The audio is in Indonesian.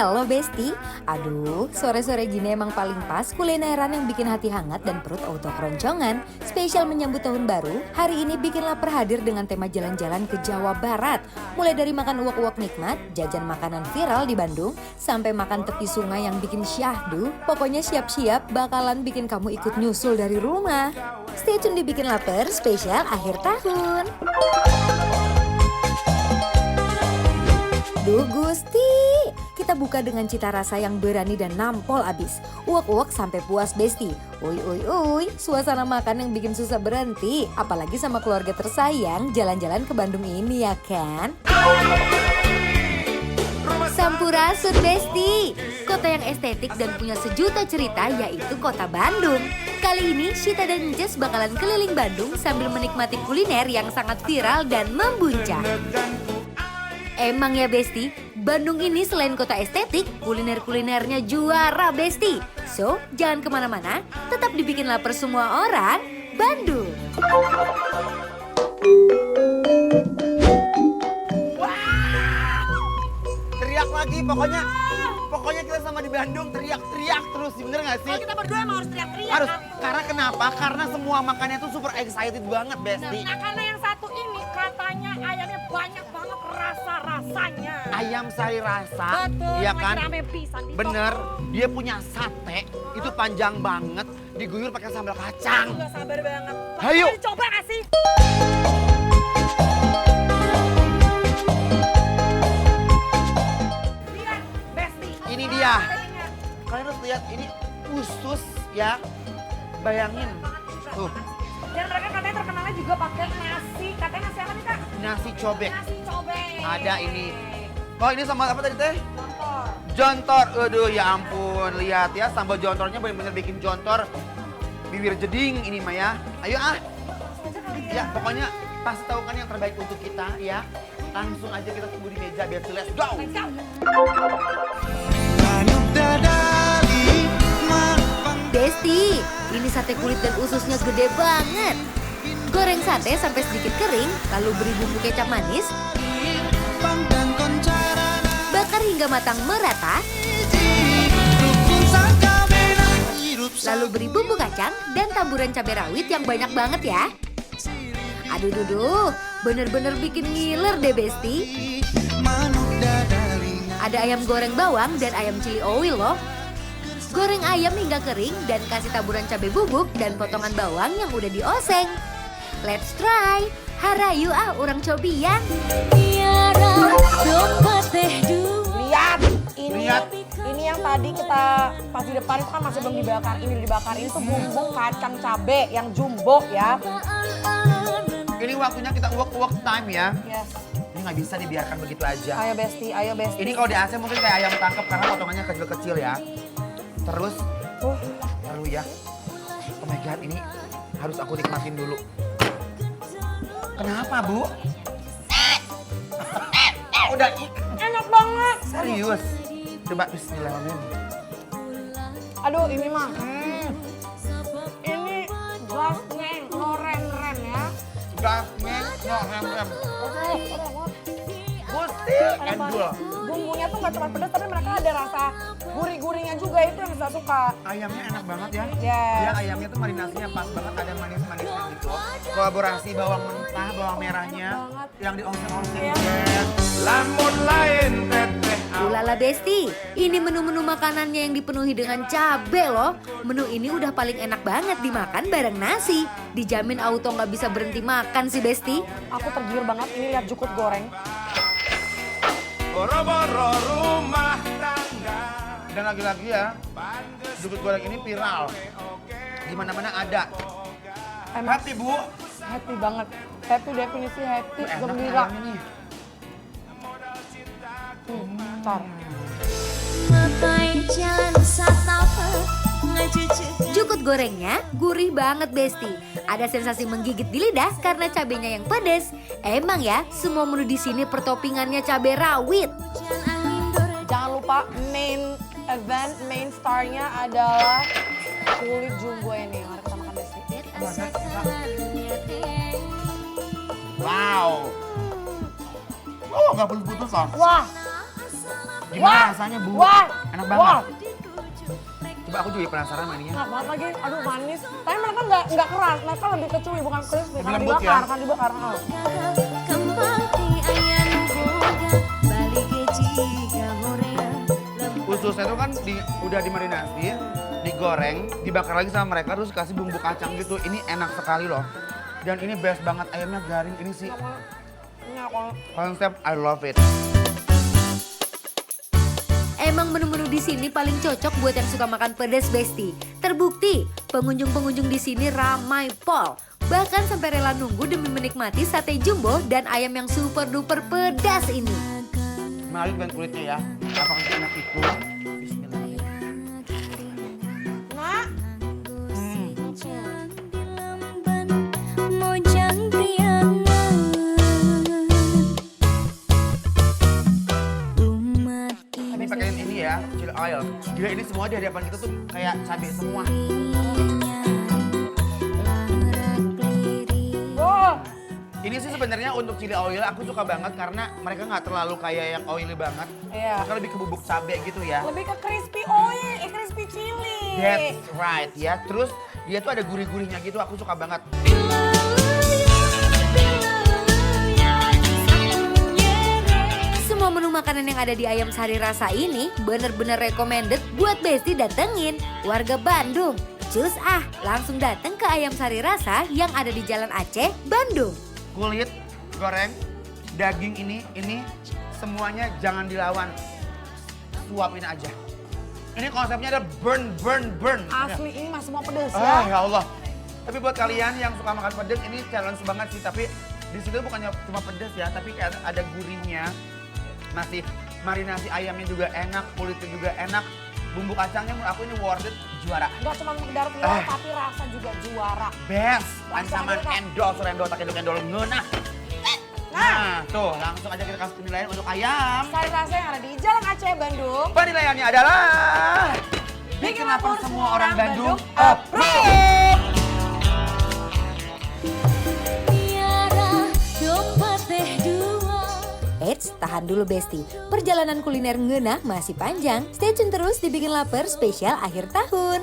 Halo Besti, aduh sore-sore gini emang paling pas kulineran yang bikin hati hangat dan perut auto keroncongan. Spesial menyambut tahun baru, hari ini Bikin Lapar hadir dengan tema jalan-jalan ke Jawa Barat. Mulai dari makan uwak-uwak nikmat, jajan makanan viral di Bandung, sampai makan tepi sungai yang bikin syahdu. Pokoknya siap-siap bakalan bikin kamu ikut nyusul dari rumah. Stay tune di Bikin Lapar spesial akhir tahun. Duh Gusti, kita buka dengan cita rasa yang berani dan nampol abis. Uwak-uwak sampai puas Besti. Uy, suasana makan yang bikin susah berhenti. Apalagi sama keluarga tersayang jalan-jalan ke Bandung ini ya kan? Sampurasun Besti, kota yang estetik dan punya sejuta cerita yaitu kota Bandung. Kali ini Syita dan Jess bakalan keliling Bandung sambil menikmati kuliner yang sangat viral dan membuncah. Emang ya Besti, Bandung ini selain kota estetik, kuliner-kulinernya juara Besti. So, jangan kemana-mana, tetap dibikin lapar semua orang, Bandung. Teriak lagi, pokoknya kita sama di Bandung teriak terus, bener gak sih? Kalau kita berdua emang harus teriak-teriak Harus, kan? karena kenapa? Karena semua makannya tuh super excited banget, Besti. Nah karena yang satu ini katanya ayamnya banyak banget rasa-rasanya. Ayam sari rasa, Betul, iya lagi kan? rame pisan di Bener, toko. dia punya sate, itu panjang banget, diguyur pakai sambal kacang. Aku gak sabar banget. Hayo. Boleh dicoba gak sih? Lihat, Besti. Ini dia. Satenya. Kalian harus lihat, ini usus ya, bayangin. Tuh, Dan mereka katanya terkenalnya juga pakai nasi. Katanya nasi apa nih Kak? nasi cobek. Nasi cobek. Ada ini. Oh ini sama apa tadi teh? Jontor. Jontor, aduh ya ampun, lihat ya sambal jontornya bener-bener bikin jontor bibir jeding ini mah ya. Ayo ah, ya pokoknya pasti tahu kan yang terbaik untuk kita ya. Langsung aja kita tunggu di meja biar let's go. Let's go. Besti, ini sate kulit dan ususnya gede banget. Goreng sate sampai sedikit kering, lalu beri bumbu kecap manis, bakar hingga matang merata, lalu beri bumbu kacang dan taburan cabai rawit yang banyak banget ya. Aduh duduh, bener-bener bikin ngiler deh Besti. Ada ayam goreng bawang dan ayam chili oil loh. Goreng ayam hingga kering dan kasih taburan cabai bubuk dan potongan bawang yang udah dioseng. Let's try. Harayu ah orang cobian. Lihat, ini yang tadi kita pas di depan itu kan masih belum dibakar. Ini udah dibakar. Ini tuh bumbu kacang cabe yang jumbo ya. Ini waktunya kita uwak-uwak time ya. Yes. Ini nggak bisa dibiarkan begitu aja. Ayo Besti, ayo Besti. Ini kalau di AC mungkin kayak ayam tangkap karena potongannya kecil-kecil ya. Terus, lalu ya. Oh my god, ini harus aku nikmatin dulu. Kenapa Bu? Udah Enak banget. serius. Coba bismillahirrahmanirrahim. Aduh ini mah. Ini gasnya noren-ren ya. Gasnya rem-rem. Gusti endul. Bumbunya tuh gak cuma pedas tapi mereka ada rasa gurih-gurihnya juga, itu yang saya suka. Ayamnya enak banget ya. Yes. Ya ayamnya tuh marinasinya pas banget, ada manis-manisnya gitu. Kolaborasi bawang mentah, bawang merahnya yang dioseng-oseng. Iya. Yes. Lamun lain teteh. Ulala Besti, ini menu-menu makanannya yang dipenuhi dengan cabe loh. Menu ini udah paling enak banget dimakan bareng nasi. Dijamin auto nggak bisa berhenti makan sih Besti. Aku tergiur banget ini lihat jukut goreng. Boro-boro rumah tangga. Dan lagi-lagi ya, jukut goreng ini viral. Di mana-mana ada. Emang Happy Bu. happy banget. Happy definisi happy, Enak gembira. ayamnya nih. Ntar. Jukut gorengnya gurih banget Besti. Ada sensasi menggigit di lidah karena cabenya yang pedas. Emang ya, semua menu di sini pertopingannya cabai rawit. Jangan lupa main event, main star-nya adalah kulit jumbo ini. Mari kita makan Besti. Wow. Oh, nggak putus-putus ah. Wah, Gimana rasanya, Bu? Wah. Enak banget. Wah. Coba aku juga penasaran sama ininya. Enak banget lagi. Aduh manis. Tapi mereka nggak keras. Mereka lebih ke chewy bukan crispy. Lebih Karena lembut dibakar. ya? Kan dibakar. Oh. Ususnya itu kan udah dimarinasi, digoreng, dibakar lagi sama mereka, terus kasih bumbu kacang gitu. Ini enak sekali loh. Dan ini best banget, ayamnya garing. Ini sih Enak banget. konsep I love it. Emang menu-menu di sini paling cocok buat yang suka makan pedas, Besti. Terbukti, pengunjung-pengunjung di sini ramai pol. Bahkan sampai rela nunggu demi menikmati sate jumbo dan ayam yang super duper pedas ini. Mari dengan kulitnya ya. Apakah enak itu? Bismillahirrahmanirrahim. Nah. Ini pakein ini ya, chili oil. Gila ini semua di hadapan kita tuh kayak cabai semua. Oh. Ini sih sebenarnya untuk chili oil aku suka banget karena mereka nggak terlalu kayak yang oily banget. Iya. Mereka lebih ke bubuk cabai gitu ya. Lebih ke crispy oil, crispy chili. That's right ya. Terus dia tuh ada gurih-gurihnya gitu, aku suka banget. Semua menu makanan yang ada di Ayam Sari Rasa ini bener-bener recommended buat Besti datengin. Warga Bandung, cus langsung dateng ke Ayam Sari Rasa yang ada di Jalan Aceh, Bandung. Kulit, goreng, daging ini semuanya jangan dilawan. Suapin aja. Ini konsepnya ada burn. Asli ini mah semua pedas Ah, ya. ya Allah. Tapi buat kalian yang suka makan pedas ini challenge banget sih. Tapi di situ bukannya cuma pedas ya, tapi kayak ada gurihnya. Masih marinasi ayamnya juga enak, kulitnya juga enak. Bumbu kacangnya menurut aku ini worth it, juara. Nggak cuma sekedar viral, tapi rasa juga juara. Best. Langsung Ancaman aja, Kak. endol, tak endol ngeunah. Nah, tuh langsung aja kita kasih penilaian untuk ayam. Sari Rasa yang ada di Jalan Aceh, Bandung. Penilaiannya adalah bikin lapar semua orang Bandung approve. Eits, tahan dulu Besti. Perjalanan kuliner ngeunah masih panjang. Stay tune terus dibikin lapar spesial akhir tahun.